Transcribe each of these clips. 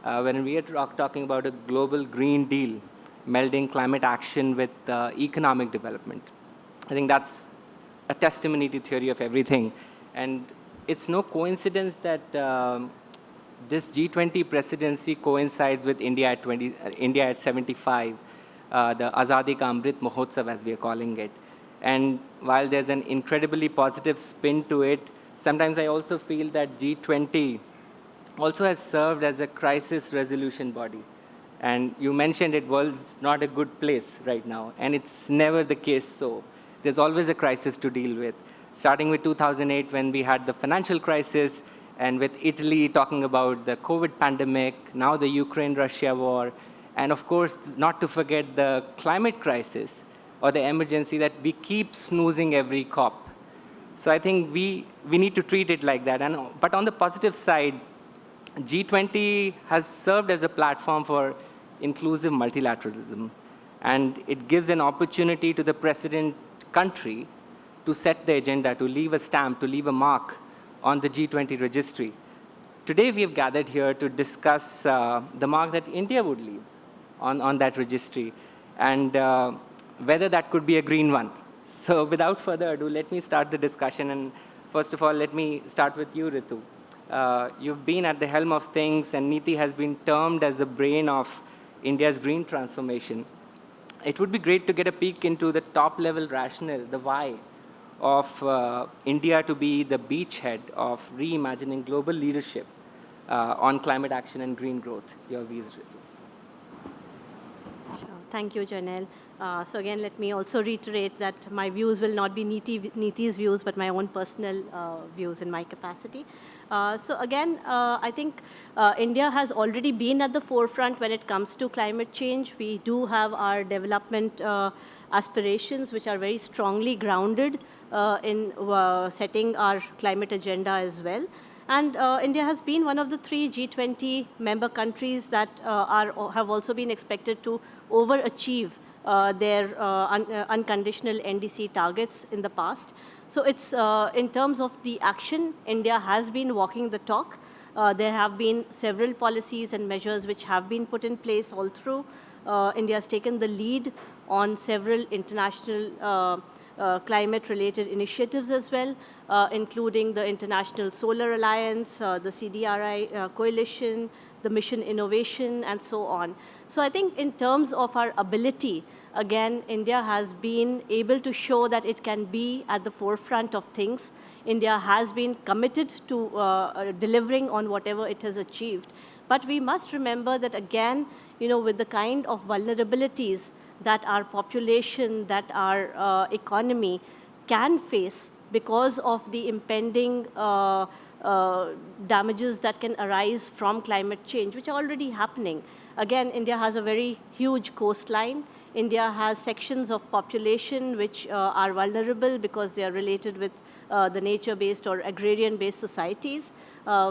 when we are talking about a global Green Deal, melding climate action with economic development. I think that's a testimony to theory of everything. And it's no coincidence that this G20 presidency coincides with India at 75, the Azadi Ka Amrit Mahotsav, as we are calling it. And while there's an incredibly positive spin to it, sometimes I also feel that G20 also has served as a crisis resolution body. And you mentioned it, world's not a good place right now, and it's never the case so. There's always a crisis to deal with, starting with 2008 when we had the financial crisis, and with Italy talking about the COVID pandemic, now the Ukraine-Russia war, and of course, not to forget the climate crisis or the emergency that we keep snoozing every COP. So I think we need to treat it like that. But on the positive side, G20 has served as a platform for inclusive multilateralism, and it gives an opportunity to the president country to set the agenda, to leave a stamp, to leave a mark on the G20 registry. Today we have gathered here to discuss the mark that India would leave on that registry, and whether that could be a green one. So without further ado, let me start the discussion. And first of all, let me start with you, Ritu. You've been at the helm of things, and NITI has been termed as the brain of India's green transformation. It would be great to get a peek into the top-level rationale, the why, of India to be the beachhead of reimagining global leadership on climate action and green growth. Your views, Ritu. Sure. Thank you, Jarnail. So again, let me also reiterate that my views will not be NITI's views, but my own personal views in my capacity. So again, I think India has already been at the forefront when it comes to climate change. We do have our development aspirations, which are very strongly grounded in setting our climate agenda as well. And India has been one of the 3 G20 member countries that have also been expected to overachieve their unconditional NDC targets in the past. So it's in terms of the action, India has been walking the talk. There have been several policies and measures which have been put in place all through. India has taken the lead on several international climate-related initiatives as well, including the International Solar Alliance, the CDRI coalition, the Mission Innovation, and so on. So I think in terms of our ability, again, India has been able to show that it can be at the forefront of things. India has been committed to delivering on whatever it has achieved. But we must remember that, again, with the kind of vulnerabilities that our population, that our economy can face because of the impending damages that can arise from climate change, which are already happening. Again, India has a very huge coastline. India has sections of population which are vulnerable because they are related with the nature-based or agrarian-based societies.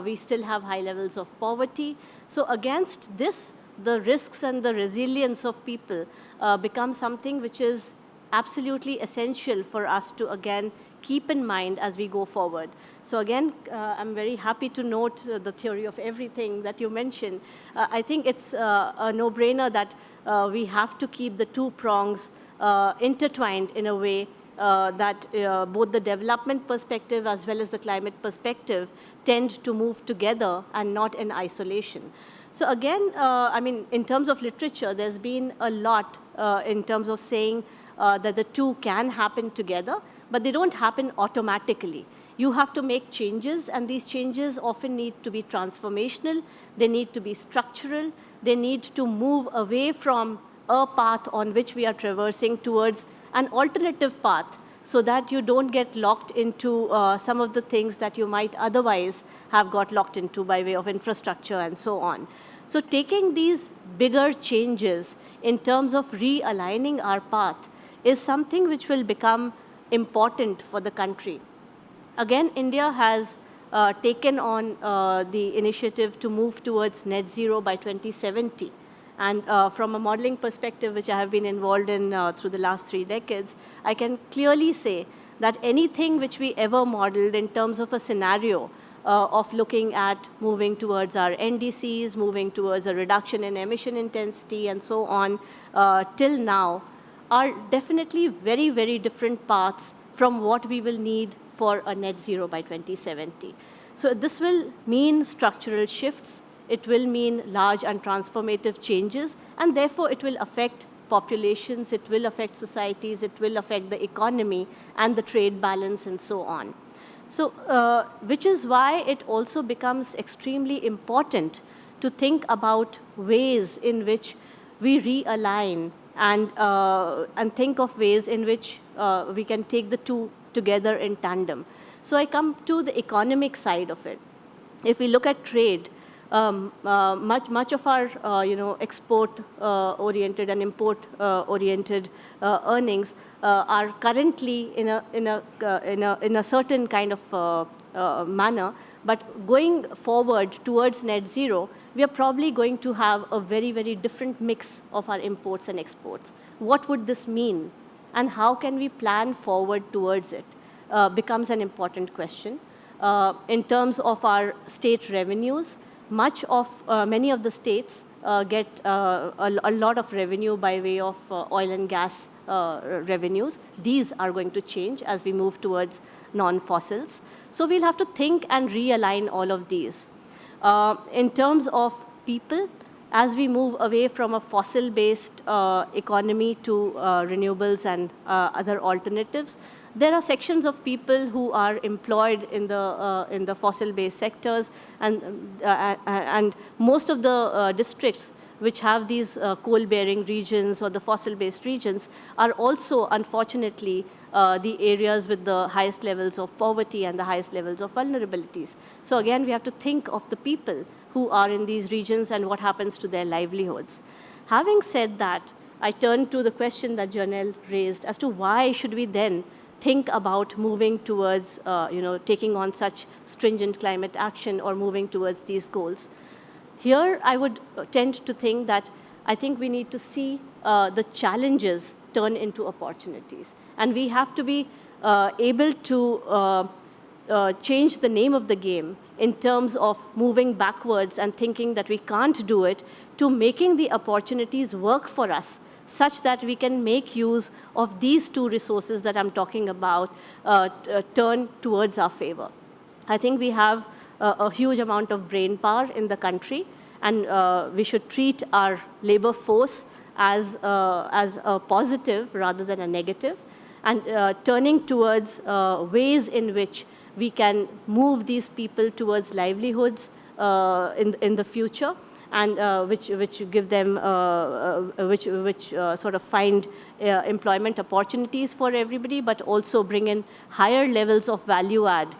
We still have high levels of poverty. So against this, the risks and the resilience of people become something which is absolutely essential for us to, again, keep in mind as we go forward. So again, I'm very happy to note the theory of everything that you mentioned. I think it's a no-brainer that we have to keep the 2 prongs intertwined in a way that both the development perspective as well as the climate perspective tend to move together and not in isolation. So again, I mean, in terms of literature, there's been a lot in terms of saying that the 2 can happen together, but they don't happen automatically. You have to make changes, and these changes often need to be transformational, they need to be structural, they need to move away from a path on which we are traversing towards an alternative path, so that you don't get locked into some of the things that you might otherwise have got locked into by way of infrastructure and so on. So taking these bigger changes in terms of realigning our path is something which will become important for the country. Again, India has taken on the initiative to move towards net zero by 2070. And from a modeling perspective, which I have been involved in through the last 3 decades, I can clearly say that anything which we ever modeled in terms of a scenario of looking at moving towards our NDCs, moving towards a reduction in emission intensity, and so on, till now, are definitely very, very different paths from what we will need for a net zero by 2070. So this will mean structural shifts, it will mean large and transformative changes, and therefore it will affect populations, it will affect societies, it will affect the economy and the trade balance and so on. So, which is why it also becomes extremely important to think about ways in which we realign and think of ways in which we can take the two together in tandem. So I come to the economic side of it. If we look at trade, much of our export oriented and import oriented earnings are currently in a certain kind of manner, but going forward towards net zero, we are probably going to have a very, very different mix of our imports and exports. What would this mean, and how can we plan forward towards it, becomes an important question. In terms of our state revenues, many of the states get a lot of revenue by way of oil and gas revenues. These are going to change as we move towards non-fossils. So we'll have to think and realign all of these. In terms of people, as we move away from a fossil-based economy to renewables and other alternatives, there are sections of people who are employed in the fossil-based sectors, and most of the districts which have these coal-bearing regions or the fossil-based regions are also, unfortunately, the areas with the highest levels of poverty and the highest levels of vulnerabilities. So again, we have to think of the people who are in these regions and what happens to their livelihoods. Having said that, I turn to the question that Jarnail raised as to why should we then think about moving towards, taking on such stringent climate action or moving towards these goals. Here, I would tend to think that I think we need to see the challenges turn into opportunities. And we have to be able to change the name of the game in terms of moving backwards and thinking that we can't do it, to making the opportunities work for us, such that we can make use of these two resources that I'm talking about turn towards our favor. I think we have a huge amount of brain power in the country, and we should treat our labor force as a positive rather than a negative, and turning towards ways in which we can move these people towards livelihoods in the future, and which give them, which sort of find employment opportunities for everybody, but also bring in higher levels of value add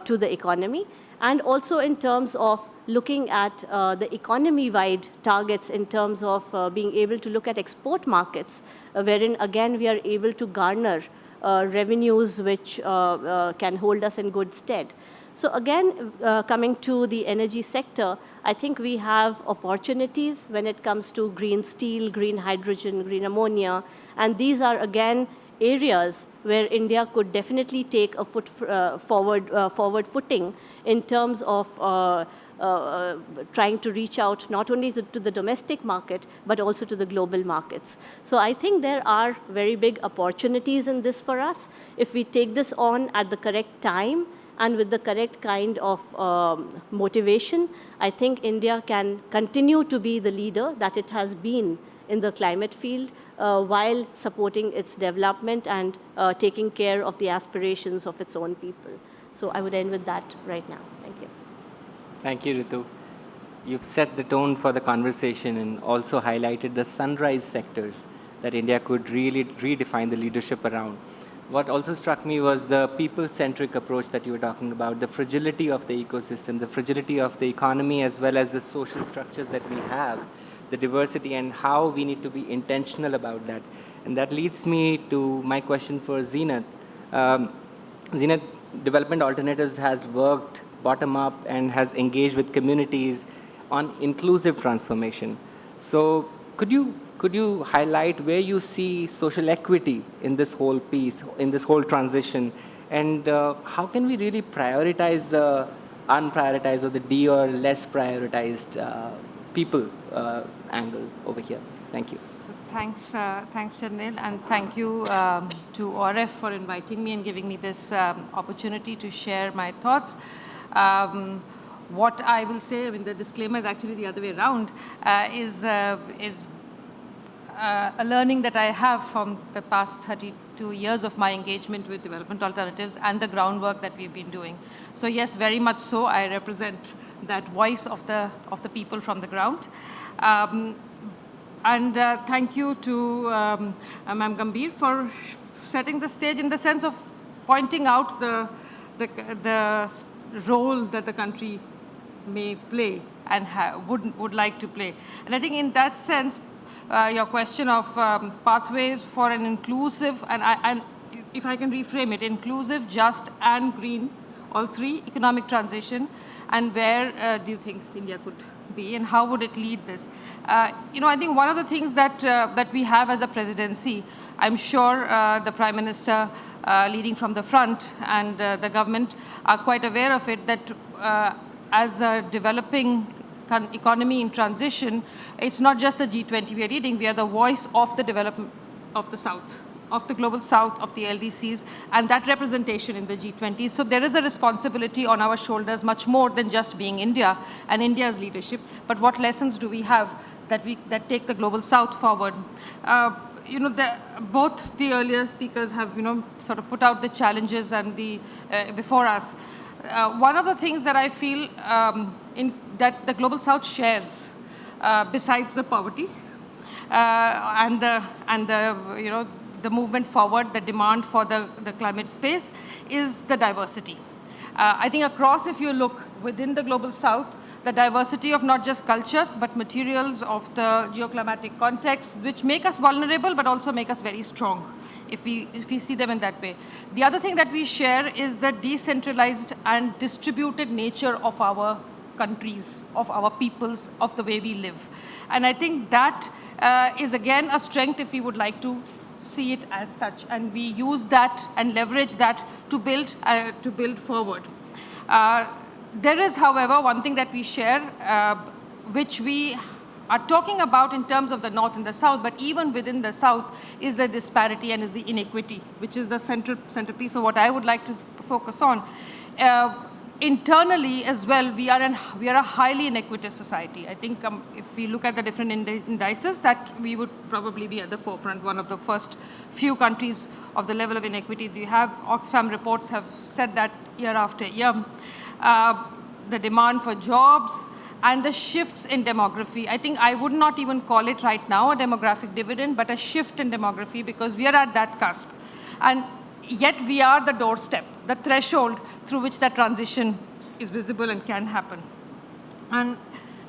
to the economy. And also in terms of looking at the economy-wide targets in terms of being able to look at export markets, wherein again we are able to garner revenues which can hold us in good stead. So again, coming to the energy sector, I think we have opportunities when it comes to green steel, green hydrogen, green ammonia, and these are again areas where India could definitely take a forward footing in terms of trying to reach out not only to the domestic market, but also to the global markets. So I think there are very big opportunities in this for us. If we take this on at the correct time and with the correct kind of motivation, I think India can continue to be the leader that it has been in the climate field, while supporting its development and taking care of the aspirations of its own people. So I would end with that right now. Thank you. Thank you, Ritu. You've set the tone for the conversation and also highlighted the sunrise sectors that India could really redefine the leadership around. What also struck me was the people-centric approach that you were talking about, the fragility of the ecosystem, the fragility of the economy, as well as the social structures that we have, the diversity, and how we need to be intentional about that. And that leads me to my question for Zeenath. Zeenath, Development Alternatives has worked bottom-up and has engaged with communities on inclusive transformation. So could you highlight where you see social equity in this whole piece, in this whole transition, and how can we really prioritize the unprioritized or the D or less prioritized people angle over here. Thank you. So thanks, Jarnail, and thank you to ORF for inviting me and giving me this opportunity to share my thoughts. What I will say, I mean, the disclaimer is actually the other way around, is a learning that I have from the past 32 years of my engagement with development alternatives and the groundwork that we've been doing. So yes, very much so, I represent that voice of the people from the ground. And thank you to Ma'am Gambhir for setting the stage in the sense of pointing out the role that the country may play and would like to play. And I think in that sense, your question of pathways for an inclusive, and if I can reframe it, inclusive, just, and green, all three, economic transition, and where do you think India could be, and how would it lead this? You know, I think one of the things that we have as a presidency, I'm sure the Prime Minister leading from the front and the government are quite aware of it, that as a developing economy in transition, it's not just the G20 we are leading, we are the voice of the development of the South, of the global South, of the LDCs, and that representation in the G20. So there is a responsibility on our shoulders, much more than just being India and India's leadership, but what lessons do we have that take the global South forward? You know, both the earlier speakers have, you know, sort of put out the challenges and the before us. One of the things that I feel that the global South shares, besides the poverty and the you know, the movement forward, the demand for the climate space, is the diversity. I think across, if you look within the global South, the diversity of not just cultures, but materials of the geoclimatic context, which make us vulnerable, but also make us very strong, if we see them in that way. The other thing that we share is the decentralized and distributed nature of our countries, of our peoples, of the way we live. And I think that is again a strength if we would like to see it as such, and we use that and leverage that to build forward. There is, however, one thing that we share, which we are talking about in terms of the North and the South, but even within the South, is the disparity and is the inequity, which is the centerpiece of what I would like to focus on. Internally as well, we are a highly inequitous society. I think if we look at the different indices, that we would probably be at the forefront, one of the first few countries of the level of inequity we have. Oxfam reports have said that year after year. The demand for jobs and the shifts in demography. I think I would not even call it right now a demographic dividend, but a shift in demography, because we are at that cusp. And yet we are the doorstep, the threshold through which that transition is visible and can happen. And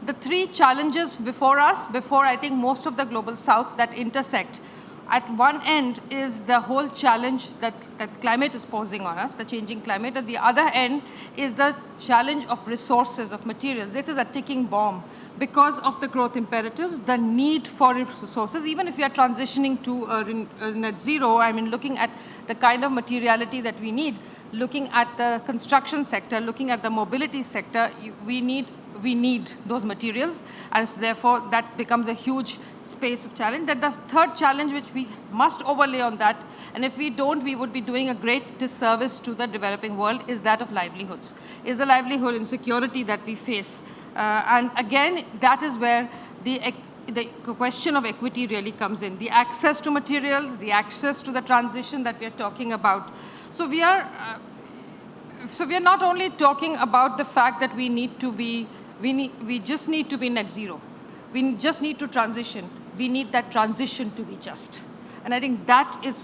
the three challenges before us, before I think most of the global South, that intersect. At one end is the whole challenge that climate is posing on us, the changing climate. At the other end is the challenge of resources, of materials. It is a ticking bomb. Because of the growth imperatives, the need for resources, even if we are transitioning to a net zero, I mean, looking at the kind of materiality that we need, looking at the construction sector, looking at the mobility sector, we need those materials, and so therefore that becomes a huge space of challenge. Then the third challenge, which we must overlay on that, and if we don't, we would be doing a great disservice to the developing world, is that of livelihoods, is the livelihood insecurity that we face. And again, that is where the question of equity really comes in, the access to materials, the access to the transition that we are talking about. So we are not only talking about the fact that we just need to be net zero. We just need to transition. We need that transition to be just. And I think that is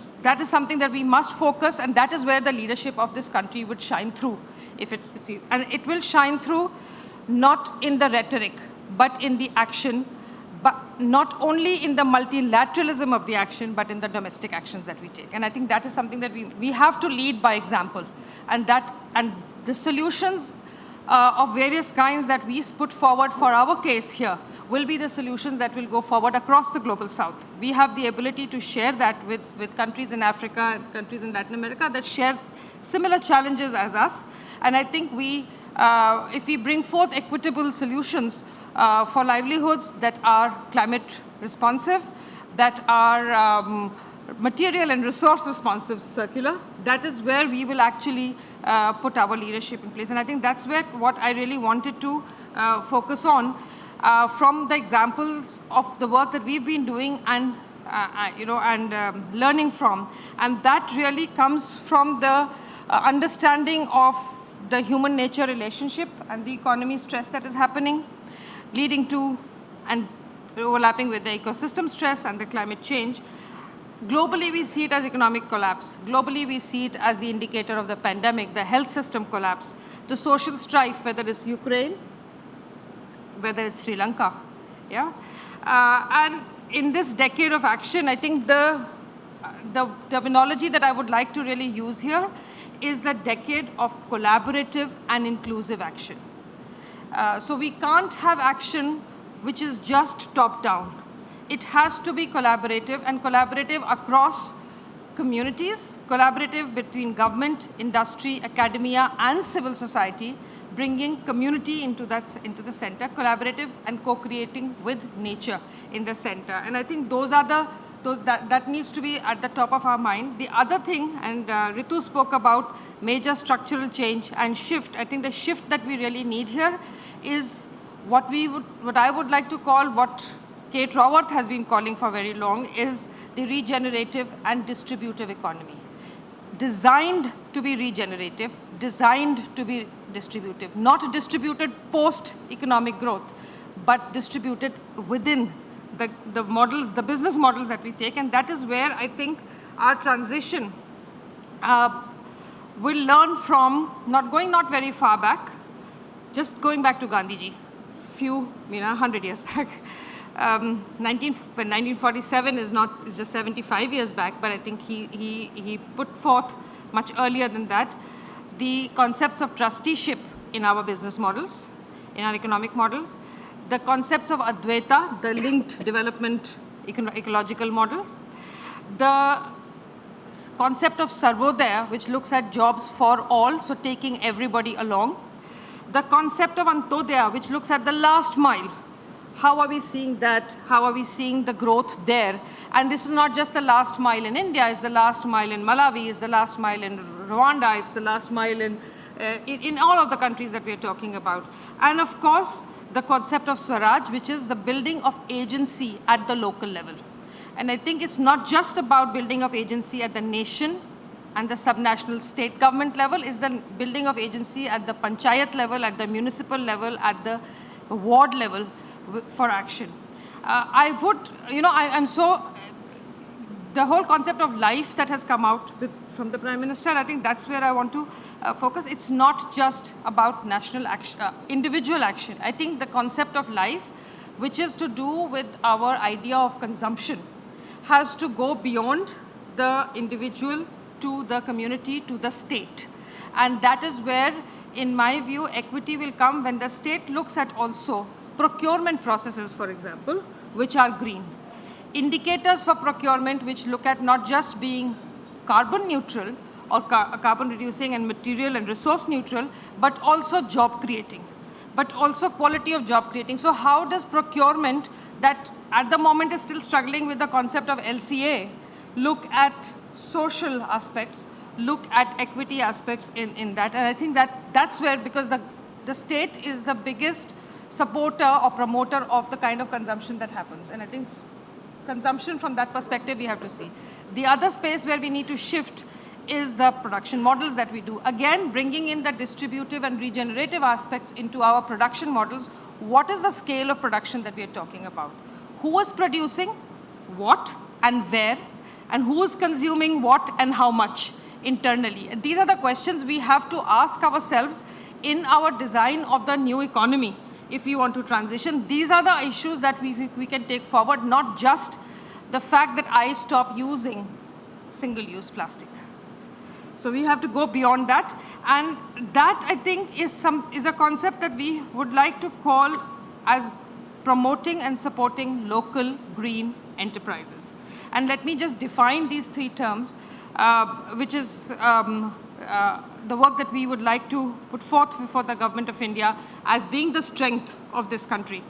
something that we must focus, and that is where the leadership of this country would shine through, if it sees. And it will shine through not in the rhetoric, but in the action, but not only in the multilateralism of the action, but in the domestic actions that we take. And I think that is something that we have to lead by example. And the solutions of various kinds that we put forward for our case here will be the solutions that will go forward across the global South. We have the ability to share that with countries in Africa and countries in Latin America that share similar challenges as us. And I think we if we bring forth equitable solutions for livelihoods that are climate responsive, that are material and resource responsive, circular, that is where we will actually put our leadership in place. And I think that's where what I really wanted to focus on from the examples of the work that we've been doing and learning from. And that really comes from the understanding of the human-nature relationship and the economy stress that is happening, leading to and overlapping with the ecosystem stress and the climate change. Globally, we see it as economic collapse. Globally, we see it as the indicator of the pandemic, the health system collapse, the social strife, whether it's Ukraine, whether it's Sri Lanka. Yeah? And in this decade of action, I think the terminology that I would like to really use here is the decade of collaborative and inclusive action. So we can't have action which is just top-down. It has to be collaborative, and collaborative across communities, collaborative between government, industry, academia, and civil society, bringing community into the center, collaborative and co-creating with nature in the center. And I think those are that needs to be at the top of our mind. The other thing, and Ritu spoke about major structural change and shift. I think the shift that we really need here is what I would like to call, what Kate Raworth has been calling for very long, is the regenerative and distributive economy. Designed to be regenerative, designed to be distributive, not distributed post-economic growth, but distributed within the models, the business models that we take. And that is where I think our transition will learn from, not very far back, just going back to Gandhiji, 100 years back. 1947 is just 75 years back, but I think he put forth much earlier than that the concepts of trusteeship in our business models, in our economic models, the concepts of Advaita, the linked development ecological models, the concept of Sarvodaya, which looks at jobs for all, so taking everybody along, the concept of Antodaya, which looks at the last mile. How are we seeing that? How are we seeing the growth there? And this is not just the last mile in India, it's the last mile in Malawi, it's the last mile in Rwanda, it's the last mile in all of the countries that we are talking about. And of course, the concept of Swaraj, which is the building of agency at the local level. And I think it's not just about building of agency at the nation and the subnational state government level, it's the building of agency at the panchayat level, at the municipal level, at the ward level for action. The whole concept of life that has come out from the Prime Minister, I think that's where I want to focus. It's not just about national action, individual action. I think the concept of life, which is to do with our idea of consumption, has to go beyond the individual to the community, to the state. And that is where, in my view, equity will come when the state looks at also procurement processes, for example, which are green. Indicators for procurement which look at not just being carbon neutral or carbon reducing and material and resource neutral, but also job creating, but also quality of job creating. So how does procurement, that at the moment is still struggling with the concept of LCA, look at social aspects, look at equity aspects in that? And I think that's where, because the state is the biggest supporter or promoter of the kind of consumption that happens. And I think consumption from that perspective we have to see. The other space where we need to shift is the production models that we do. Again, bringing in the distributive and regenerative aspects into our production models. What is the scale of production that we are talking about? Who is producing what and where? And who is consuming what and how much internally? And these are the questions we have to ask ourselves in our design of the new economy. If we want to transition, these are the issues that we can take forward, not just the fact that I stop using single-use plastic. So we have to go beyond that. And that, I think, is a concept that we would like to call as promoting and supporting local green enterprises. And let me just define these three terms, which is the work that we would like to put forth before the government of India as being the strength of this country.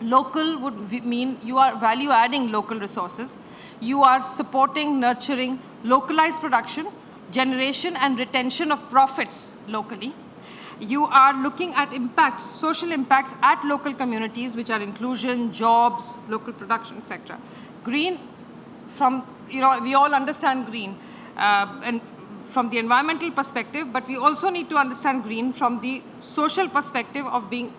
Local would mean you are value-adding local resources. You are supporting, nurturing localized production, generation and retention of profits locally. You are looking at impacts, social impacts at local communities, which are inclusion, jobs, local production, etc. Green, from, we all understand green and from the environmental perspective, but we also need to understand green from the social perspective of being,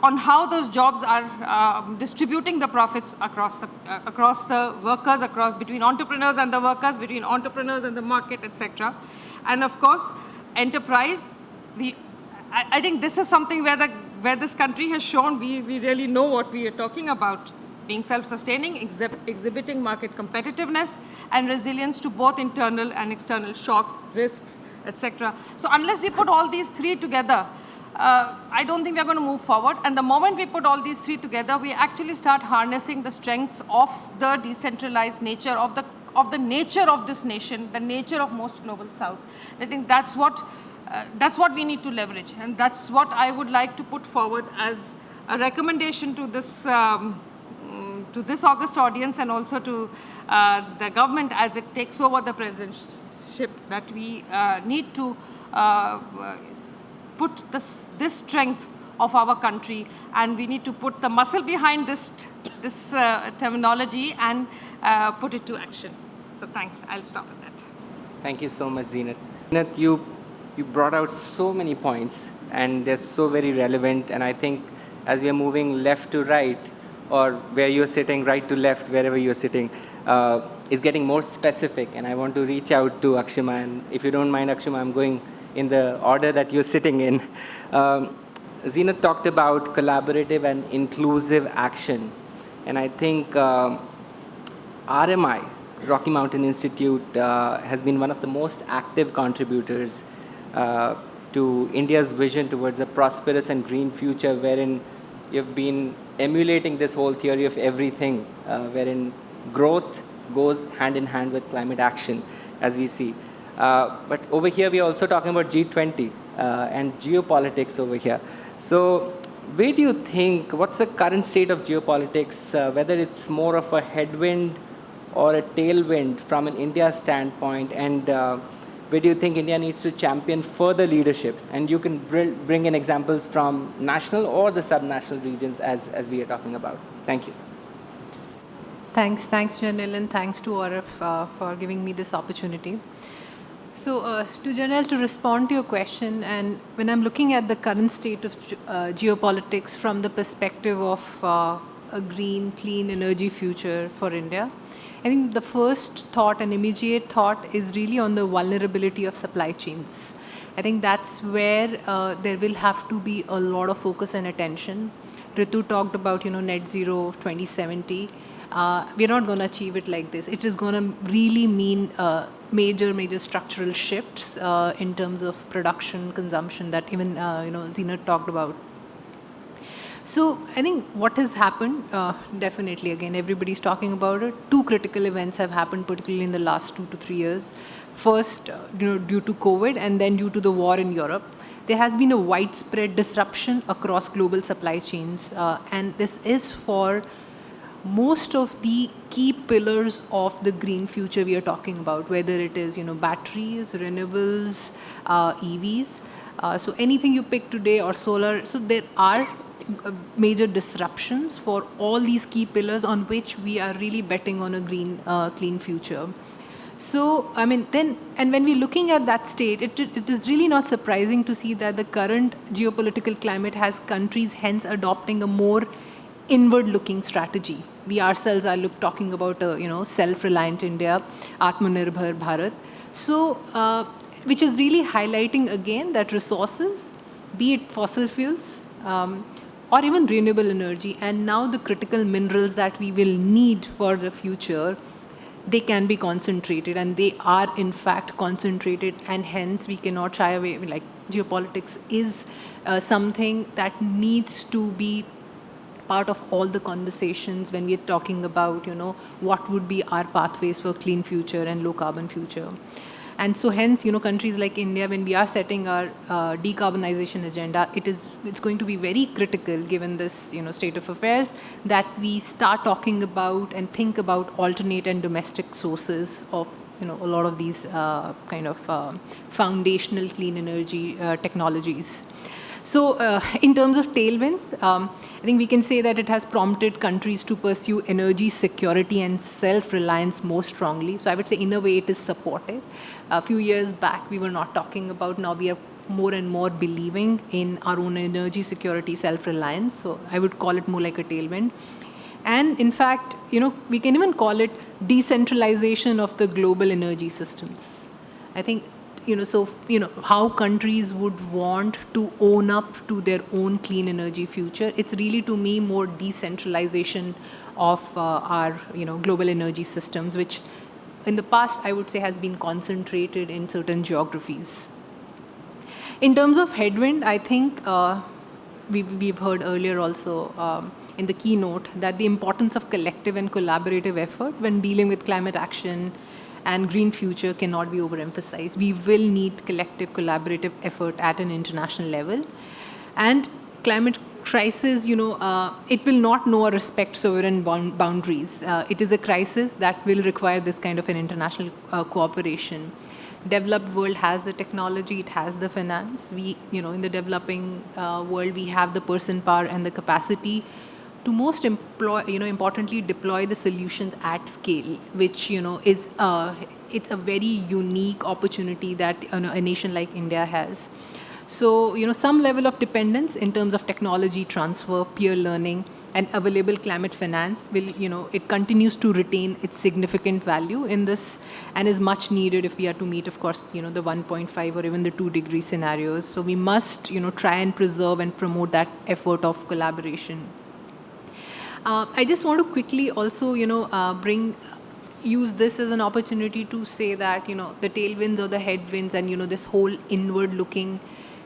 on how those jobs are distributing the profits across the workers, between entrepreneurs and the workers, between entrepreneurs and the market, etc. And of course, enterprise. I think this is something where this country has shown we really know what we are talking about. Being self-sustaining, exhibiting market competitiveness, and resilience to both internal and external shocks, risks, etc. So unless we put all these three together, I don't think we are going to move forward. And the moment we put all these three together, we actually start harnessing the strengths of the decentralized nature of the nature of this nation, the nature of most global South. I think that's what we need to leverage, and that's what I would like to put forward as a recommendation to this August audience, and also to the government as it takes over the presidentship, that we need to put this strength of our country, and we need to put the muscle behind this terminology and put it to action. So thanks. I'll stop at that. Thank you so much, Zenat. Zenat, you brought out so many points, and they're so very relevant. And I think as we are moving left to right, or where you're sitting, right to left, wherever you're sitting, is getting more specific. And I want to reach out to Akshima. And if you don't mind, Akshima, I'm going in the order that you're sitting in. Zenat talked about collaborative and inclusive action. And I think RMI, Rocky Mountain Institute, has been one of the most active contributors to India's vision towards a prosperous and green future, wherein you've been emulating this whole theory of everything, wherein growth goes hand in hand with climate action, as we see. But over here, we are also talking about G20 and geopolitics over here. So where do you think, what's the current state of geopolitics, whether it's more of a headwind or a tailwind from an India standpoint, and where do you think India needs to champion further leadership? And you can bring in examples from national or the subnational regions as we are talking about. Thank you. Thanks, Jarnail, and thanks to Aurif for giving me this opportunity. So to Jarnail, to respond to your question, and when I'm looking at the current state of geopolitics from the perspective of a green, clean energy future for India, I think the first thought and immediate thought is really on the vulnerability of supply chains. I think that's where there will have to be a lot of focus and attention. Ritu talked about, net zero 2070. We're not going to achieve it like this. It is going to really mean major structural shifts in terms of production, consumption that even Zenat talked about. So I think what has happened, definitely, again, everybody's talking about it. Two critical events have happened, particularly in the last 2 to 3 years. First, due to COVID, and then due to the war in Europe. There has been a widespread disruption across global supply chains, and this is for most of the key pillars of the green future we are talking about, whether it is batteries, renewables, EVs. So anything you pick today, or solar. So there are major disruptions for all these key pillars on which we are really betting on a green, clean future. So, I mean, and when we're looking at that state, it is really not surprising to see that the current geopolitical climate has countries hence adopting a more inward-looking strategy. We ourselves are talking about a self-reliant India, Atmanirbhar Bharat. So, which is really highlighting again that resources, be it fossil fuels, or even renewable energy, and now the critical minerals that we will need for the future, they can be concentrated, and they are in fact concentrated, and hence we cannot shy away. Like geopolitics is something that needs to be part of all the conversations when we are talking about what would be our pathways for clean future and low carbon future. And so hence, countries like India, when we are setting our decarbonization agenda, it's going to be very critical, given this, state of affairs, that we start talking about and think about alternate and domestic sources of, a lot of these foundational clean energy technologies. So in terms of tailwinds, I think we can say that it has prompted countries to pursue energy security and self-reliance more strongly. So I would say in a way it is supported. A few years back we were not talking about, now we are more and more believing in our own energy security, self-reliance. So I would call it more like a tailwind. And in fact, we can even call it decentralization of the global energy systems. I think, how countries would want to own up to their own clean energy future. It's really, to me, more decentralization of our, global energy systems, which in the past, I would say, has been concentrated in certain geographies. In terms of headwind, I think we've heard earlier also in the keynote that the importance of collective and collaborative effort when dealing with climate action and green future cannot be overemphasized. We will need collective collaborative effort at an international level. And climate crisis, it will not know or respect sovereign boundaries. It is a crisis that will require this kind of an international cooperation. Developed world has the technology, it has the finance. We, in the developing world, we have the person power and the capacity to most importantly deploy the solutions at scale, which is it's a very unique opportunity that a nation like India has. So some level of dependence in terms of technology transfer, peer learning, and available climate finance will it continues to retain its significant value in this, and is much needed if we are to meet, of course, the 1.5 or even the 2-degree scenarios. So we must try and preserve and promote that effort of collaboration. I just want to quickly also, use this as an opportunity to say that, the tailwinds or the headwinds and, this whole inward-looking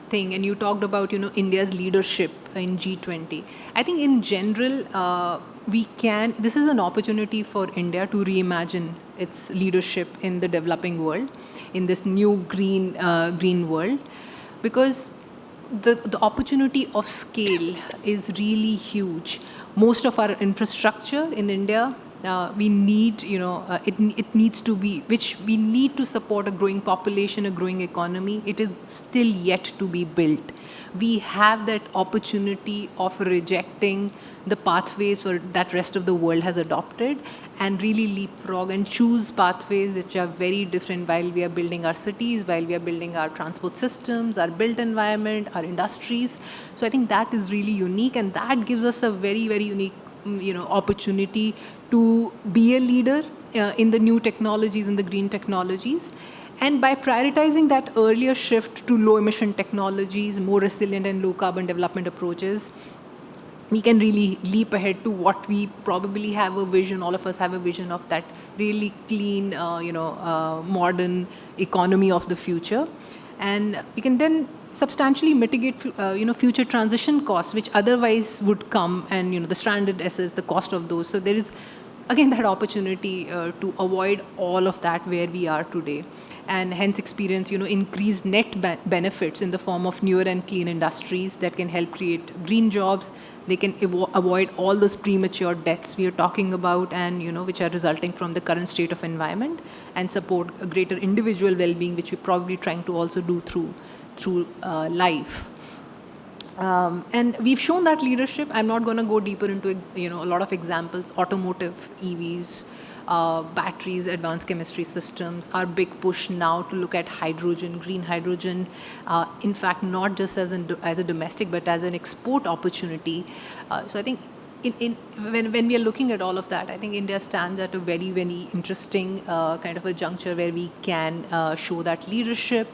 thing. And you talked about, India's leadership in G20. I think in general, this is an opportunity for India to reimagine its leadership in the developing world, in this new green world, because the opportunity of scale is really huge. Most of our infrastructure in India, we need, it needs to be, which we need to support a growing population, a growing economy. It is still yet to be built. We have that opportunity of rejecting the pathways that rest of the world has adopted and really leapfrog and choose pathways which are very different while we are building our cities, while we are building our transport systems, our built environment, our industries. So I think that is really unique, and that gives us a very, very unique opportunity to be a leader in the new technologies, in the green technologies. And by prioritizing that earlier shift to low emission technologies, more resilient and low carbon development approaches, we can really leap ahead to what we probably have a vision, all of us have a vision of that really clean, modern economy of the future. And we can then substantially mitigate, future transition costs, which otherwise would come, and, the stranded assets, the cost of those. So there is, again, that opportunity to avoid all of that where we are today, and hence experience, increased net benefits in the form of newer and clean industries that can help create green jobs. They can avoid all those premature deaths we are talking about, and, which are resulting from the current state of environment, and support a greater individual well-being, which we're probably trying to also do through life. And we've shown that leadership. I'm not going to go deeper into, a lot of examples. Automotive, EVs, batteries, advanced chemistry systems, our big push now to look at hydrogen, green hydrogen, in fact, not just as a domestic, but as an export opportunity. So I think when we are looking at all of that, I think India stands at a very, very interesting kind of a juncture where we can show that leadership.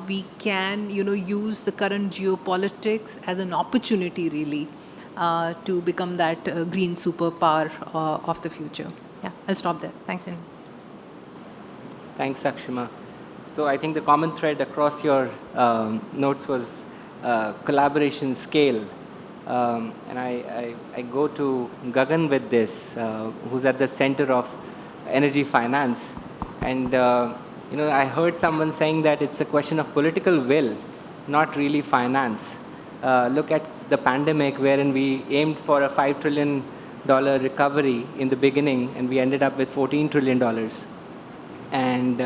We can, use the current geopolitics as an opportunity, really, to become that green superpower of the future. Yeah, I'll stop there. Thanks, Singh. Thanks, Akshima. So I think the common thread across your notes was collaboration scale. And I go to Gagan with this, who's at the center of energy finance. And I heard someone saying that it's a question of political will, not really finance. Look at the pandemic, wherein we aimed for a $5 trillion recovery in the beginning, and we ended up with $14 trillion. And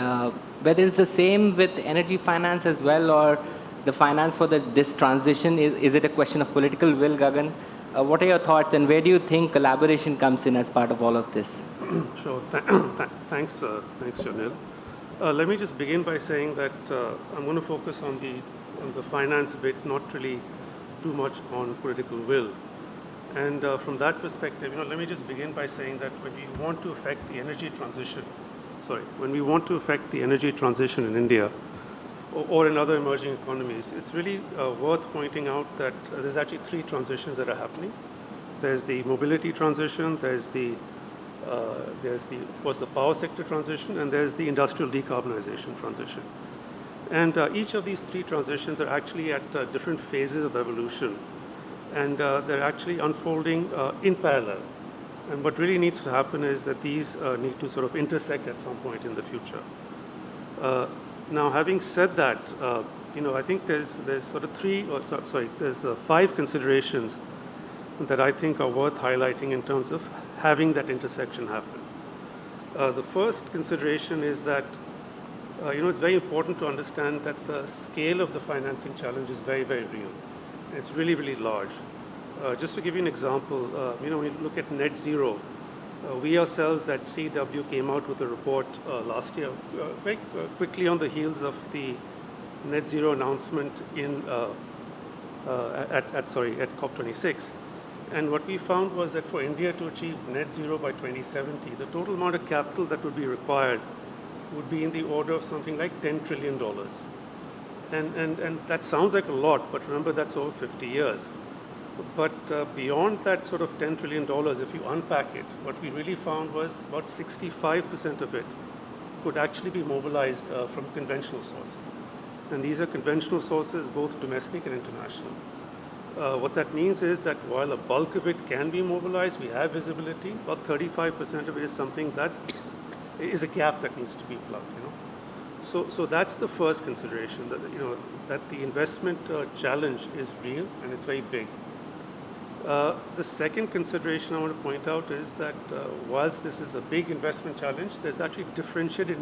whether it's the same with energy finance as well, or the finance for this transition, is it a question of political will, Gagan? What are your thoughts, and where do you think collaboration comes in as part of all of this? Sure. Thanks, Jarnail. Let me just begin by saying that I'm going to focus on the finance bit, not really too much on political will. And from that perspective, let me just begin by saying that when we want to affect the energy transition, in India or in other emerging economies, it's really worth pointing out that there's actually three transitions that are happening. There's the mobility transition, there's of course, the power sector transition, and there's the industrial decarbonization transition. And each of these three transitions are actually at different phases of evolution, and they're actually unfolding in parallel. And what really needs to happen is that these need to sort of intersect at some point in the future. Now, having said that, I think there's sort of there's 5 considerations that I think are worth highlighting in terms of having that intersection happen. The first consideration is that, it's very important to understand that the scale of the financing challenge is very, very real. It's really, really large. Just to give you an example, when you look at net zero, we ourselves at CW came out with a report last year, very quickly on the heels of the net zero announcement at COP26. And what we found was that for India to achieve net zero by 2070, the total amount of capital that would be required would be in the order of something like $10 trillion. And that sounds like a lot, but remember that's over 50 years. But beyond that sort of $10 trillion, if you unpack it, what we really found was about 65% of it could actually be mobilized from conventional sources. And these are conventional sources, both domestic and international. What that means is that while a bulk of it can be mobilized, we have visibility, about 35% of it is something that is a gap that needs to be plugged. So that's the first consideration, that the investment challenge is real and it's very big. The second consideration I want to point out is that whilst this is a big investment challenge, there's actually differentiated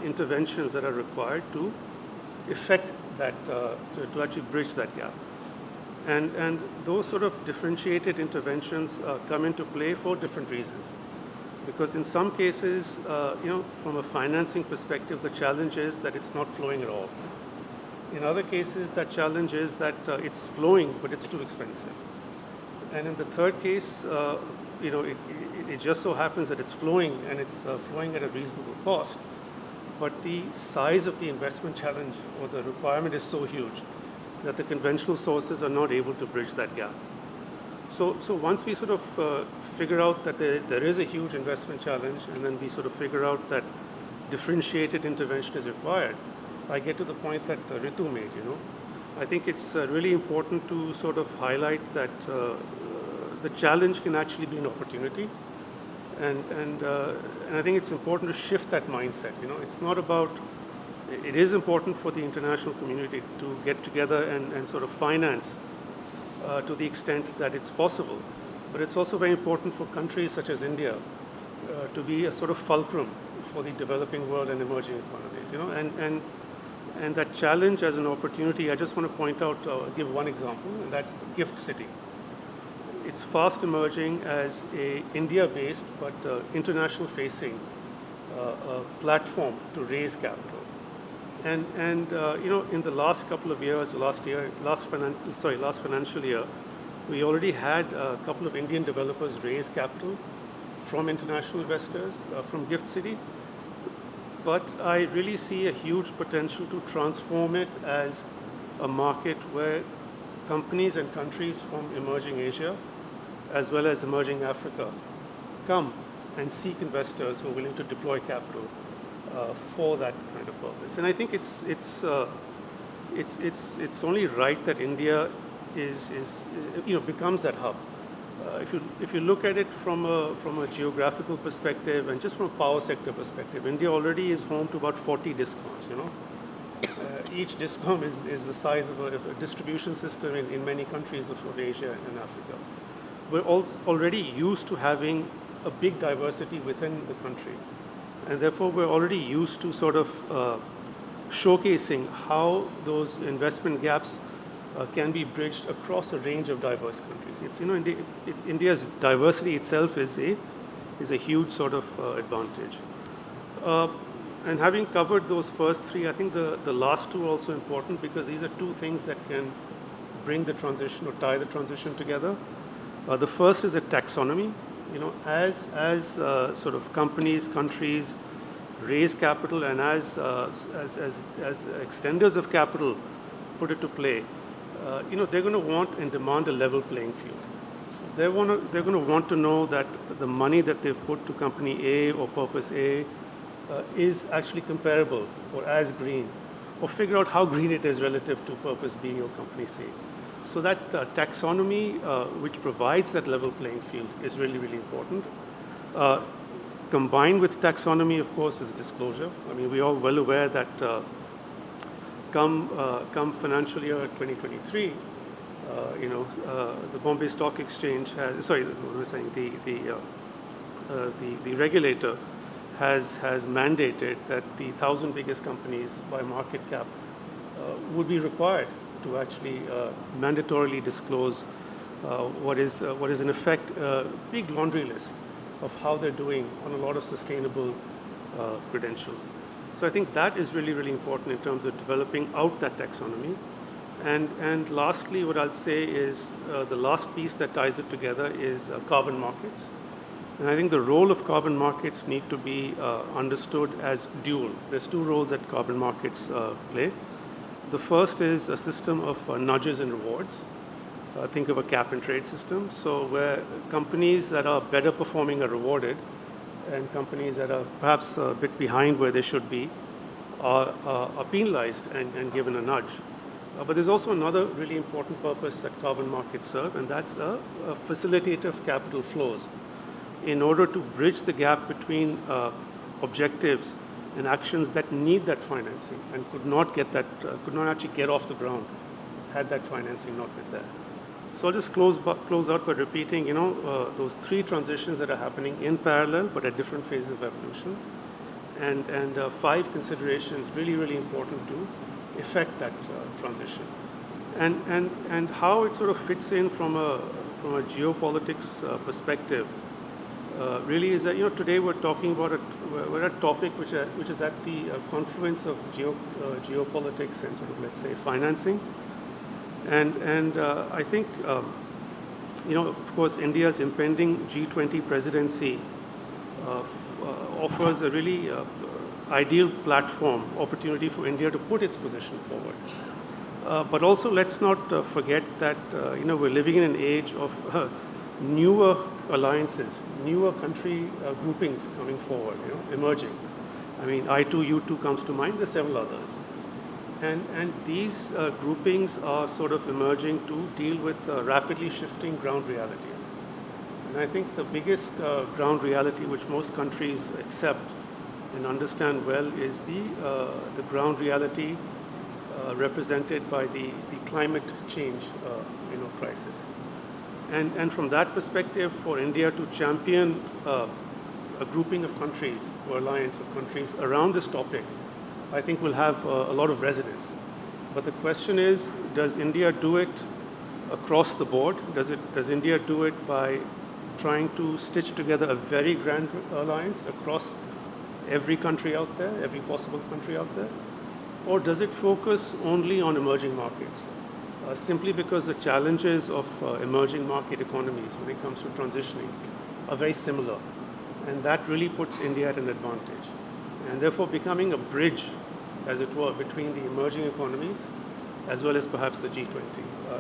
interventions that are required to effect that, to actually bridge that gap. And those sort of differentiated interventions come into play for different reasons. Because in some cases, from a financing perspective, the challenge is that it's not flowing at all. In other cases, that challenge is that it's flowing, but it's too expensive. And in the third case, it just so happens that it's flowing, and it's flowing at a reasonable cost. But the size of the investment challenge or the requirement is so huge that the conventional sources are not able to bridge that gap. So once we sort of figure out that there is a huge investment challenge, and then we sort of figure out that differentiated intervention is required, I get to the point that Ritu made. I think it's really important to sort of highlight that the challenge can actually be an opportunity. And I think it's important to shift that mindset. It's not about, it is important for the international community to get together and sort of finance to the extent that it's possible. But it's also very important for countries such as India to be a sort of fulcrum for the developing world and emerging economies. And that challenge as an opportunity, I just want to point out, give one example, and that's the Gift City. It's fast emerging as a India-based but international-facing platform to raise capital. And in the last couple of years, last financial year, we already had a couple of Indian developers raise capital from international investors from Gift City. But I really see a huge potential to transform it as a market where companies and countries from emerging Asia, as well as emerging Africa, come and seek investors who are willing to deploy capital for that kind of purpose. And I think it's only right that India becomes that hub. if you look at it from a geographical perspective and just from a power sector perspective, India already is home to about 40 discoms, you know. Each discom is the size of a distribution system in many countries of Asia and Africa. We're also already used to having a big diversity within the country. And therefore, we're already used to sort of showcasing how those investment gaps can be bridged across a range of diverse countries. It's, you know, India's diversity itself is a huge sort of advantage. And having covered those first three, I think the last two are also important because these are two things that can bring the transition or tie the transition together. The first is a taxonomy. You know, as sort of companies, countries raise capital and as extenders of capital put it to play, you know, they're going to want and demand a level playing field. They're going to want to know that the money that they've put to company A or purpose A is actually comparable or as green, or figure out how green it is relative to purpose B or company C. So that taxonomy, which provides that level playing field, is really, really important. Combined with taxonomy, of course, is disclosure. I mean, we are well aware that come financial year 2023, you know, the Bombay Stock Exchange has, sorry, what was I saying, the regulator has mandated that the 1,000 biggest companies by market cap would be required to actually mandatorily disclose what is in effect a big laundry list of how they're doing on a lot of sustainable credentials. So I think that is really, really important in terms of developing out that taxonomy. And lastly, what I'll say is the last piece that ties it together is carbon markets. And I think the role of carbon markets need to be understood as dual. There's two roles that carbon markets play. The first is a system of nudges and rewards. Think of a cap and trade system. So where companies that are better performing are rewarded and companies that are perhaps a bit behind where they should be are penalized and given a nudge. But there's also another really important purpose that carbon markets serve, and that's a facilitator of capital flows in order to bridge the gap between objectives and actions that need that financing and could not actually get off the ground had that financing not been there. So I'll just close out by repeating, you know, those three transitions that are happening in parallel but at different phases of evolution, and five considerations really, really important to effect that transition, and how it sort of fits in from a geopolitics perspective. Really is that, you know, today we're talking about we're at a topic which is at the confluence of geopolitics and sort of, let's say, financing. And I think, you know, of course, India's impending G20 presidency offers a really ideal platform, opportunity for India to put its position forward. But also, let's not forget that, you know, we're living in an age of newer alliances, newer country groupings coming forward, you know, emerging. I mean, I2, U2 comes to mind, there's several others. And these groupings are sort of emerging to deal with rapidly shifting ground realities. And I think the biggest ground reality which most countries accept and understand well is the ground reality represented by the climate change, you know, crisis. And from that perspective, for India to champion a grouping of countries or alliance of countries around this topic, I think will have a lot of resonance. But the question is, does India do it across the board? Does India do it by trying to stitch together a very grand alliance across every country out there, every possible country out there? Or does it focus only on emerging markets? Simply because the challenges of emerging market economies when it comes to transitioning are very similar. And that really puts India at an advantage. And therefore becoming a bridge, as it were, between the emerging economies as well as perhaps the G20,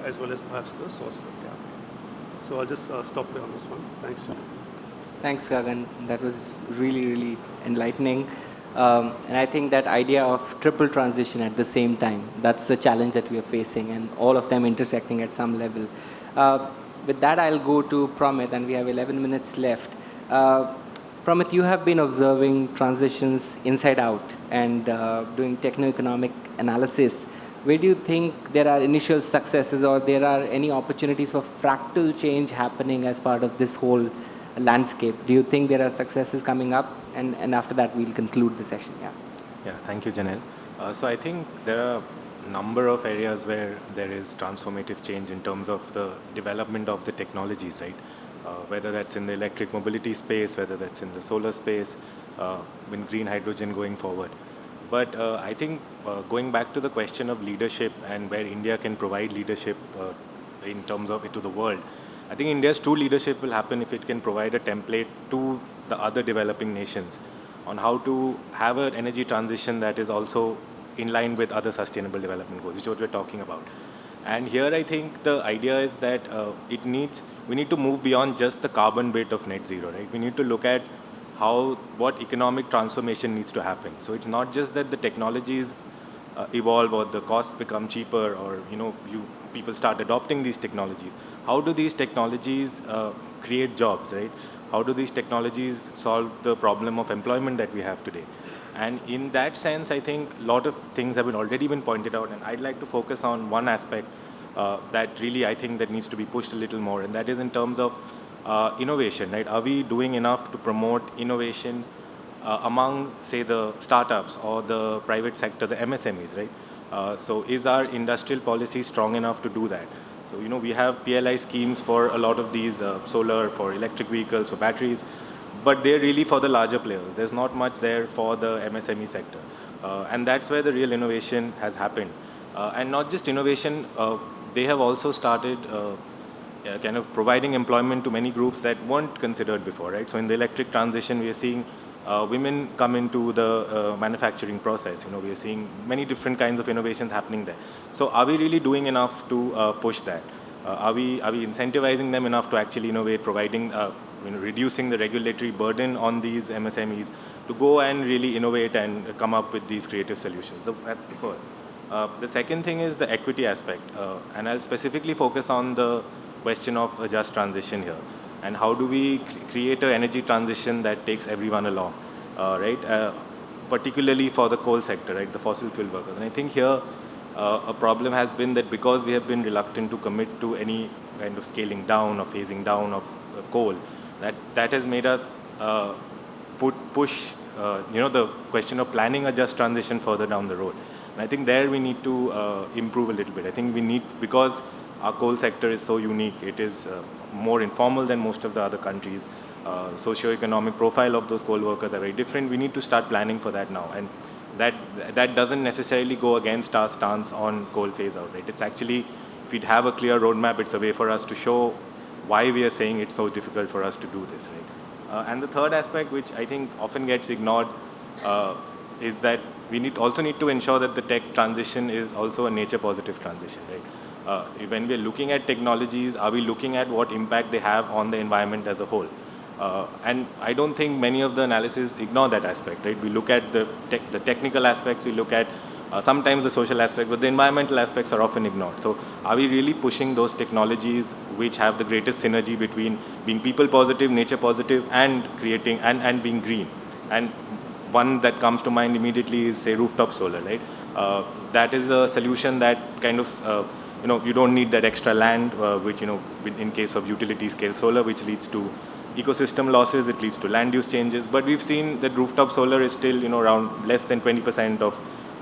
as well as perhaps the sources of capital. So I'll just stop there on this one. Thanks, John. Thanks, Gagan. That was really, really enlightening. And I think that idea of triple transition at the same time, that's the challenge that we are facing, and all of them intersecting at some level. with that, I'll go to Pramit, and we have 11 minutes left. Pramit, you have been observing transitions inside out and doing techno-economic analysis. Where do you think there are initial successes, or there are any opportunities for fractal change happening as part of this whole landscape? Do you think there are successes coming up? And after that, we'll conclude the session. Yeah. Yeah, thank you, Jarnail. So I think there are a number of areas where there is transformative change in terms of the development of the technologies, right? Whether that's in the electric mobility space, whether that's in the solar space, in green hydrogen going forward. But I think going back to the question of leadership and where India can provide leadership in terms of it to the world, I think India's true leadership will happen if it can provide a template to the other developing nations on how to have an energy transition that is also in line with other sustainable development goals, which is what we're talking about. And here I think the idea is that we need to move beyond just the carbon bit of net zero, right? We need to look at what economic transformation needs to happen. So it's not just that the technologies evolve or the costs become cheaper, or people start adopting these technologies. How do these technologies create jobs, right? How do these technologies solve the problem of employment that we have today? And in that sense, I think a lot of things have already been pointed out, and I'd like to focus on one aspect that really I think that needs to be pushed a little more, and that is in terms of innovation, right? Are we doing enough to promote innovation among, say, the startups or the private sector, the MSMEs, right? So is our industrial policy strong enough to do that? So, we have PLI schemes for a lot of these solar, for electric vehicles, for batteries, but they're really for the larger players. There's not much there for the MSME sector. And that's where the real innovation has happened. And not just innovation, they have also started kind of providing employment to many groups that weren't considered before, right? So in the electric transition, we are seeing women come into the manufacturing process. We are seeing many different kinds of innovations happening there. So are we really doing enough to push that? Are we incentivizing them enough to actually innovate, providing, reducing the regulatory burden on these MSMEs to go and really innovate and come up with these creative solutions? That's the first. The second thing is the equity aspect, and I'll specifically focus on the question of a just transition here. And how do we create an energy transition that takes everyone along, right? Particularly for the coal sector, right? The fossil fuel workers. And I think here a problem has been that because we have been reluctant to commit to any kind of scaling down or phasing down of coal, that has made us push the question of planning a just transition further down the road. And I think there we need to improve a little bit. I think we need, because our coal sector is so unique, it is more informal than most of the other countries. Socio-economic profile of those coal workers are very different. We need to start planning for that now. And that doesn't necessarily go against our stance on coal phase out, right? It's actually, if we'd have a clear roadmap, it's a way for us to show why we are saying it's so difficult for us to do this, right? And the third aspect, which I think often gets ignored, is that we also need to ensure that the tech transition is also a nature-positive transition, right? When we're looking at technologies, are we looking at what impact they have on the environment as a whole? And I don't think many of the analysis ignore that aspect, right? We look at the technical aspects, we look at sometimes the social aspect, but the environmental aspects are often ignored. So are we really pushing those technologies which have the greatest synergy between being people positive, nature positive, and creating and being green? And one that comes to mind immediately is, say, rooftop solar, right? That is a solution that kind of you don't need that extra land, which, in case of utility scale solar, which leads to ecosystem losses, it leads to land use changes. But we've seen that rooftop solar is still, around less than 20% of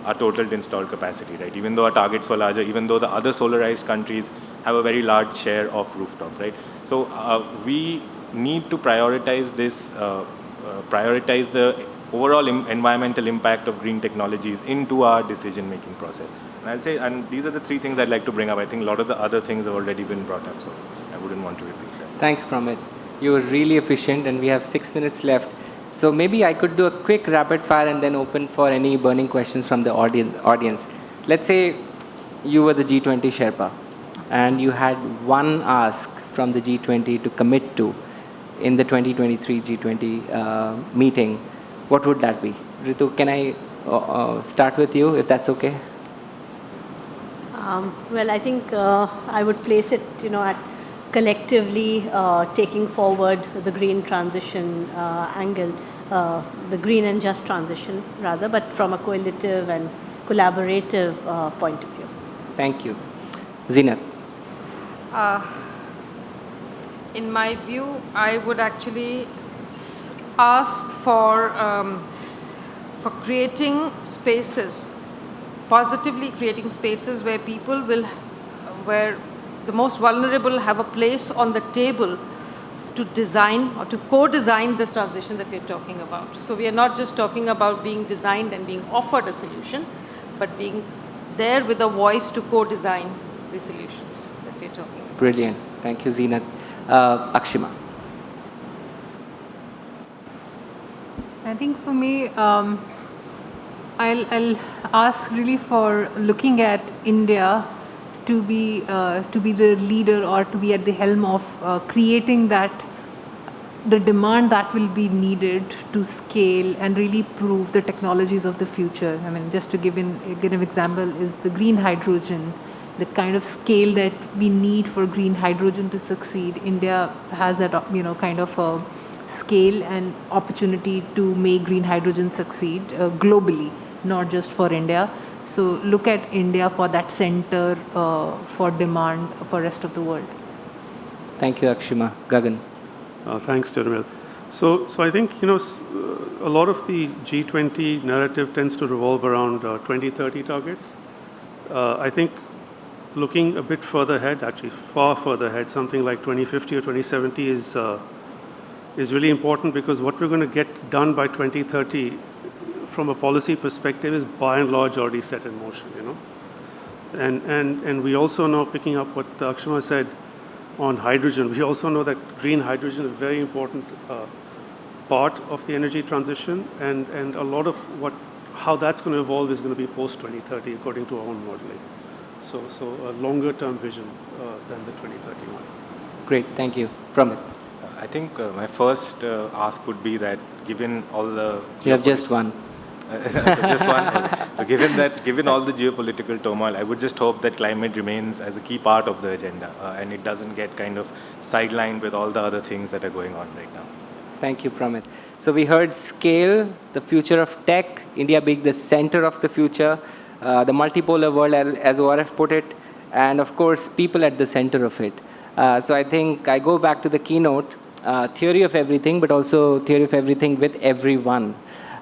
our total installed capacity, right? Even though our targets were larger, even though the other solarized countries have a very large share of rooftop, right? So we need to prioritize this, prioritize the overall environmental impact of green technologies into our decision-making process. And I'll say, and these are the three things I'd like to bring up. I think a lot of the other things have already been brought up, so I wouldn't want to repeat that. Thanks, Pramit. You were really efficient, and we have 6 minutes left. So maybe I could do a quick rapid fire and then open for any burning questions from the audience. Let's say you were the G20 Sherpa, and you had one ask from the G20 to commit to in the 2023 G20 meeting. What would that be? Ritu, can I start with you, if that's okay? Well, I think I would place it, at collectively taking forward the green transition angle, the green and just transition rather, but from a coalitive and collaborative point of view. Thank you. Zinat. In my view, I would actually ask for creating spaces, positively creating spaces where people will, where the most vulnerable have a place on the table to design or to co-design this transition that we're talking about. So we are not just talking about being designed and being offered a solution, but being there with a voice to co-design the solutions that we're talking about. Brilliant. Thank you, Zinat. Akshima. I think for me, I'll ask really for looking at India to be the leader or to be at the helm of creating the demand that will be needed to scale and really prove the technologies of the future. I mean, just to give an example is the green hydrogen, the kind of scale that we need for green hydrogen to succeed. India has that, kind of a scale and opportunity to make green hydrogen succeed globally, not just for India. So look at India for that center for demand for rest of the world. Thank you, Akshima. Gagan. Thanks, Jarnail. So I think, a lot of the G20 narrative tends to revolve around 2030 targets. I think looking a bit further ahead, actually far further ahead, something like 2050 or 2070 is really important, because what we're going to get done by 2030 from a policy perspective is by and large already set in motion, And we also know, picking up what Akshima said on hydrogen, we also know that green hydrogen is a very important part of the energy transition, and a lot of how that's going to evolve is going to be post-2030 according to our own modeling. So a longer-term vision than the 2030 one. Great, thank you. Pramit. I think my first ask would be that given all the... You have just one. So just one. Okay. So given all the geopolitical turmoil, I would just hope that climate remains as a key part of the agenda and it doesn't get kind of sidelined with all the other things that are going on right now. Thank you, Pramit. So we heard scale, the future of tech, India being the center of the future, the multipolar world, as ORF put it, and of course, people at the center of it. So I think I go back to the keynote, theory of everything, but also theory of everything with everyone.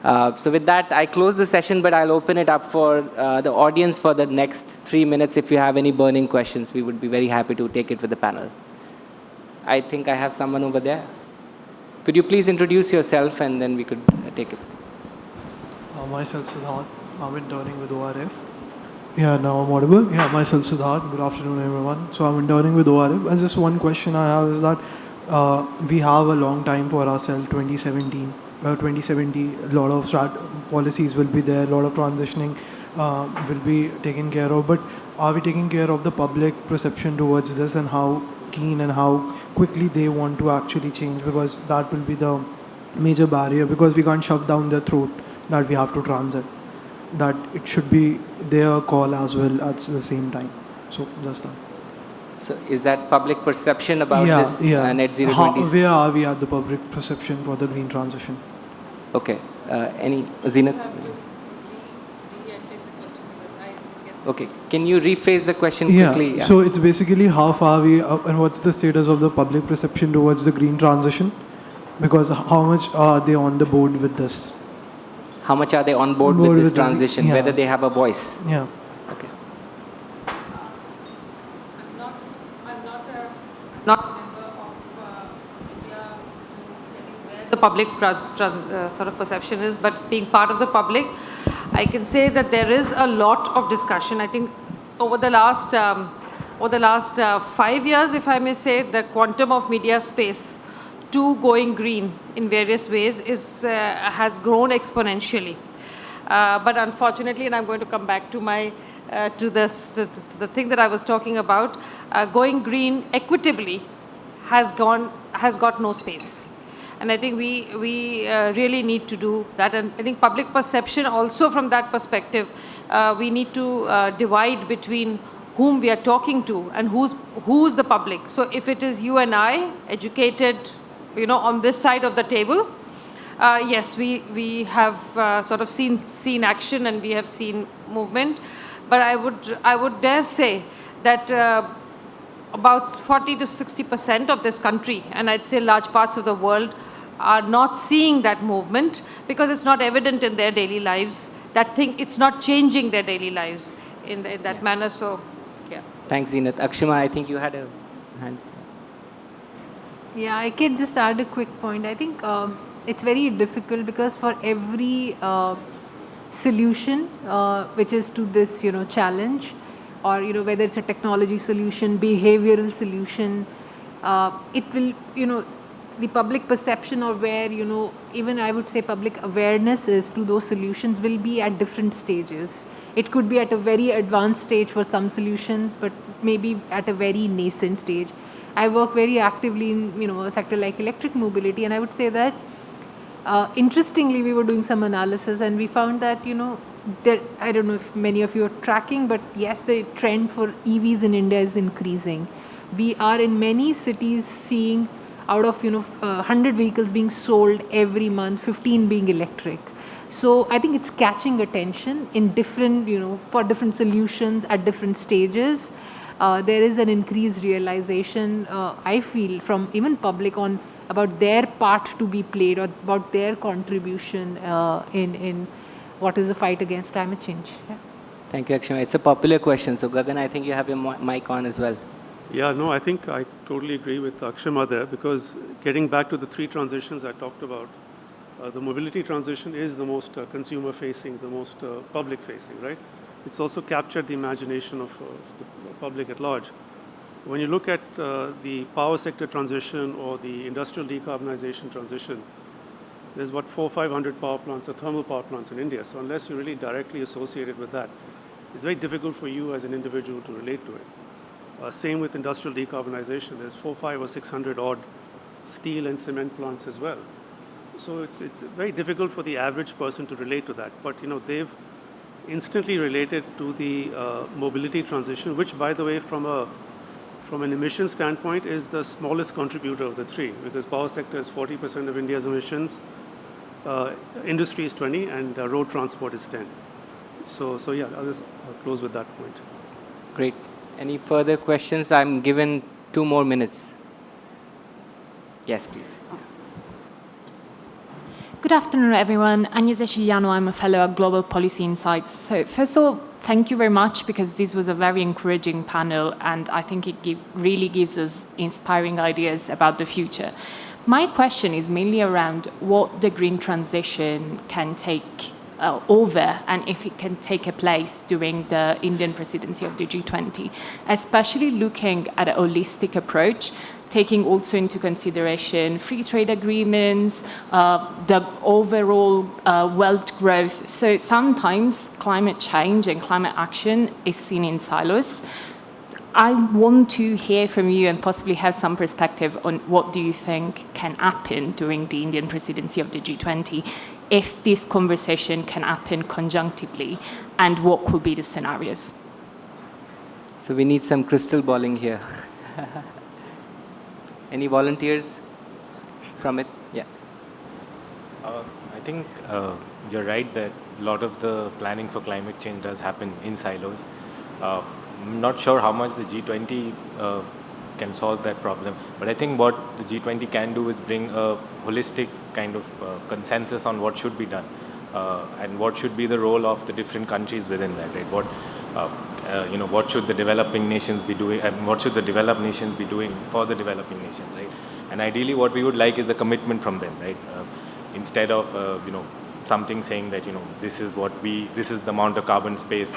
So with that, I close the session, but I'll open it up for the audience for the next 3 minutes. If you have any burning questions, we would be very happy to take it with the panel. I think I have someone over there. Could you please introduce yourself, and then we could take it. Myself, Sidhu. I'm interning with ORF. Yeah, now I'm audible. Yeah, myself, Sidhu. Good afternoon, everyone. So I'm interning with ORF. And just one question I have is that we have a long time for ourselves, 2017. 2070, a lot of policies will be there, a lot of transitioning will be taken care of, but are we taking care of the public perception towards this, and how keen and how quickly they want to actually change, because that will be the major barrier, because we can't shove down their throat that we have to transit, that it should be their call as well at the same time. So just that. So is that public perception about this net zero 20s? Where are we at the public perception for the green transition? Okay. Any Zinat? Okay. Can you rephrase the question quickly? Yeah. So it's basically how far we and what's the status of the public perception towards the green transition? Because how much are they on the board with this? How much are they on board with this transition? Yeah. Whether they have a voice? Yeah. Okay. Not a member of India where the public sort of perception is, but being part of the public, I can say that there is a lot of discussion. I think over the last 5 years, if I may say, the quantum of media space to going green in various ways has grown exponentially. But unfortunately, and I'm going to come back to the thing that I was talking about, going green equitably has got no space. And I think we really need to do that. And I think public perception also from that perspective, we need to divide between whom we are talking to and who's the public. So if it is you and I, educated, on this side of the table, yes, we have sort of seen action and we have seen movement. But I would dare say that about 40 to 60% of this country, and I'd say large parts of the world, are not seeing that movement because it's not evident in their daily lives. It's not changing their daily lives in that manner. So, yeah. Thanks, Zenith. Akshima, I think you had a hand. Yeah, I can just add a quick point. I think it's very difficult because for every solution which is to this, challenge, or whether it's a technology solution, behavioral solution, it will, the public perception, or where even I would say public awareness is to those solutions, will be at different stages. It could be at a very advanced stage for some solutions, but maybe at a very nascent stage. I work very actively in a sector like electric mobility, and I would say that interestingly, we were doing some analysis and we found that I don't know if many of you are tracking, but yes, the trend for EVs in India is increasing. We are in many cities seeing out of 100 vehicles being sold every month, 15 being electric. So I think it's catching attention in different, for different solutions at different stages. There is an increased realization, I feel, from even public on about their part to be played, or about their contribution in what is the fight against climate change. Yeah. Thank you, Akshima. It's a popular question. So, Gagan, I think you have your mic on as well. Yeah, no, I think I totally agree with Akshima there, because getting back to the three transitions I talked about, the mobility transition is the most consumer-facing, the most public-facing, right? It's also captured the imagination of the public at large. When you look at the power sector transition or the industrial decarbonization transition, there's what 400-500 power plants or thermal power plants in India. So unless you're really directly associated with that, it's very difficult for you as an individual to relate to it. Same with industrial decarbonization. There's 400, 500 or 600 odd steel and cement plants as well. So it's very difficult for the average person to relate to that. But they've instantly related to the mobility transition, which, by the way, from an emission standpoint, is the smallest contributor of the three, because power sector is 40% of India's emissions, industry is 20, and road transport is 10. So yeah, I'll just close with that point. Great. Any further questions? I'm given 2 more minutes. Yes, please. Good afternoon, everyone. Agnieszka Jano, I'm a fellow at Global Policy Insights. So first of all, thank you very much, because this was a very encouraging panel, and I think it really gives us inspiring ideas about the future. My question is mainly around what the green transition can take over, and if it can take a place during the Indian presidency of the G20, especially looking at a holistic approach, taking also into consideration free trade agreements, the overall wealth growth. So sometimes climate change and climate action is seen in silos. I want to hear from you and possibly have some perspective on what do you think can happen during the Indian presidency of the G20, if this conversation can happen conjunctively, and what could be the scenarios? So we need some crystal balling here. Any volunteers from it? Yeah. I think you're right that a lot of the planning for climate change does happen in silos. I'm not sure how much the G20 can solve that problem, but I think what the G20 can do is bring a holistic kind of consensus on what should be done and what should be the role of the different countries within that, right? What should the developing nations be doing, and what should the developed nations be doing for the developing nations, right? And ideally, what we would like is a commitment from them, right? Instead of something saying that this is the amount of carbon space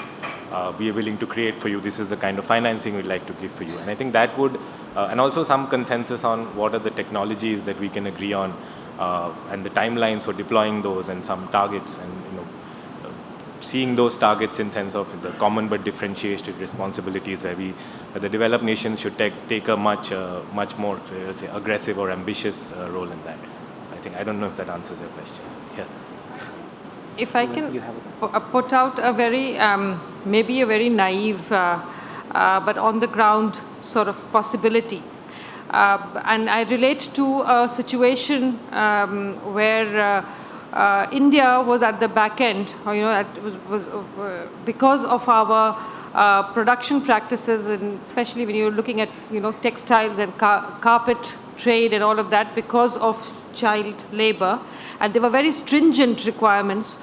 we are willing to create for you. This is the kind of financing we'd like to give for you. And I think that would, and also some consensus on what are the technologies that we can agree on, and the timelines for deploying those, and some targets, and seeing those targets in sense of the common but differentiated responsibilities, where the developed nations should take a much more, let's say, aggressive or ambitious role in that. I don't know if that answers your question. Yeah. If I can put out a very, maybe a very naive but on the ground sort of possibility. And I relate to a situation where India was at the back end, because of our production practices, and especially when you're looking at textiles and carpet trade and all of that, because of child labor, and there were very stringent requirements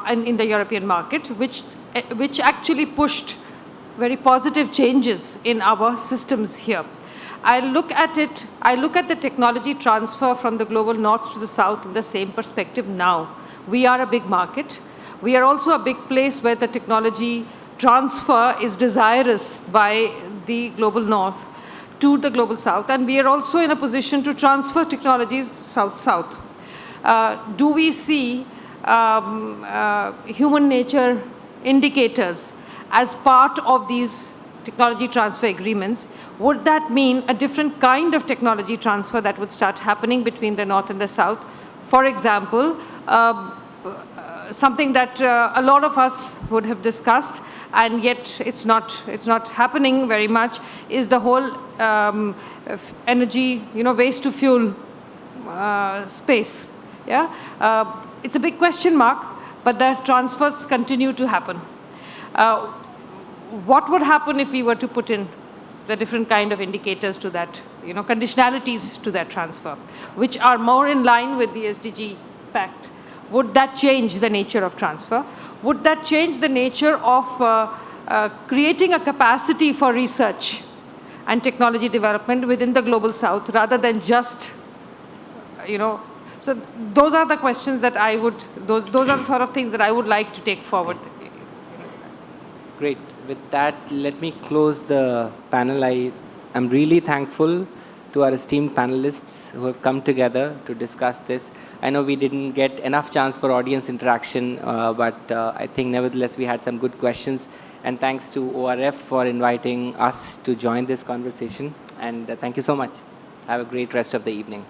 in the European market, which actually pushed very positive changes in our systems here. I look at the technology transfer from the global north to the south in the same perspective now. We are a big market. We are also a big place where the technology transfer is desirous by the global north to the global south, and we are also in a position to transfer technologies south-south. Do we see human nature indicators as part of these technology transfer agreements? Would that mean a different kind of technology transfer that would start happening between the north and the south? For example, something that a lot of us would have discussed, and yet it's not happening very much, is the whole energy, waste to fuel space. Yeah, it's a big question mark, but the transfers continue to happen. What would happen if we were to put in the different kind of indicators to that, conditionalities to that transfer, which are more in line with the SDG pact? Would that change the nature of transfer? Would that change the nature of creating a capacity for research and technology development within the global south, rather than just, so those are the questions that I would, those are the sort of things that I would like to take forward. Great. With that, let me close the panel. I am really thankful to our esteemed panelists who have come together to discuss this. I know we didn't get enough chance for audience interaction, but I think nevertheless we had some good questions. And thanks to ORF for inviting us to join this conversation. And thank you so much. Have a great rest of the evening.